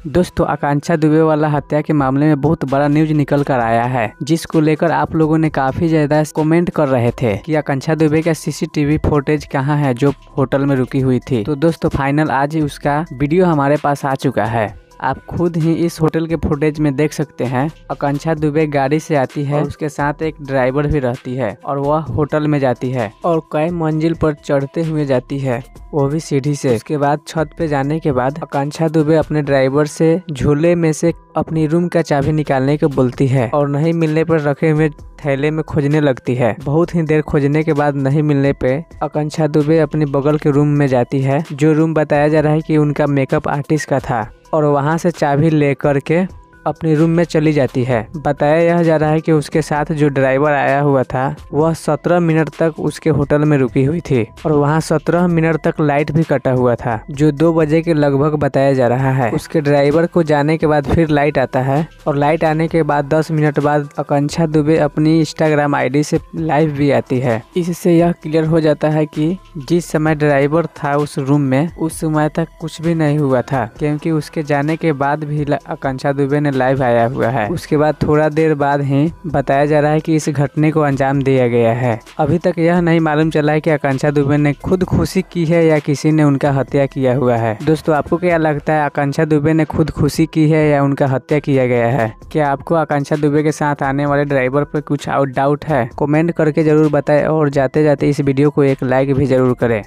दोस्तों, आकांक्षा दुबे वाला हत्या के मामले में बहुत बड़ा न्यूज निकल कर आया है, जिसको लेकर आप लोगों ने काफी ज्यादा कमेंट कर रहे थे कि आकांक्षा दुबे का सीसीटीवी फुटेज कहां है जो होटल में रुकी हुई थी। तो दोस्तों, फाइनल आज ही उसका वीडियो हमारे पास आ चुका है। आप खुद ही इस होटल के फुटेज में देख सकते हैं। आकांक्षा दुबे गाड़ी से आती है और उसके साथ एक ड्राइवर भी रहती है और वह होटल में जाती है और कई मंजिल पर चढ़ते हुए जाती है, वो भी सीढ़ी से। उसके बाद छत पे जाने के बाद आकांक्षा दुबे अपने ड्राइवर से झोले में से अपनी रूम का चाबी निकालने को बोलती है और नहीं मिलने पर रखे हुए थैले में खोजने लगती है। बहुत ही देर खोजने के बाद नहीं मिलने पे आकांक्षा दुबे अपने बगल के रूम में जाती है, जो रूम बताया जा रहा है कि उनका मेकअप आर्टिस्ट का था, और वहां से चाबी लेकर के अपने रूम में चली जाती है। बताया यह जा रहा है कि उसके साथ जो ड्राइवर आया हुआ था वह 17 मिनट तक उसके होटल में रुकी हुई थी और वहां 17 मिनट तक लाइट भी कटा हुआ था, जो 2 बजे के लगभग बताया जा रहा है। उसके ड्राइवर को जाने के बाद फिर लाइट आता है और लाइट आने के बाद 10 मिनट बाद आकांक्षा दुबे अपनी इंस्टाग्राम आईडी से लाइव भी आती है। इससे यह क्लियर हो जाता है कि जिस समय ड्राइवर था उस रूम में उस समय तक कुछ भी नहीं हुआ था, क्योंकि उसके जाने के बाद भी आकांक्षा दुबे ने लाइव आया हुआ है। उसके बाद थोड़ा देर बाद ही बताया जा रहा है कि इस घटने को अंजाम दिया गया है। अभी तक यह नहीं मालूम चला है कि आकांक्षा दुबे ने खुद खुशी की है या किसी ने उनका हत्या किया हुआ है। दोस्तों, आपको क्या लगता है, आकांक्षा दुबे ने खुद खुशी की है या उनका हत्या किया गया है? क्या आपको आकांक्षा दुबे के साथ आने वाले ड्राइवर पर कुछ डाउट है? कमेंट करके जरूर बताएं और जाते जाते इस वीडियो को एक लाइक भी जरूर करें।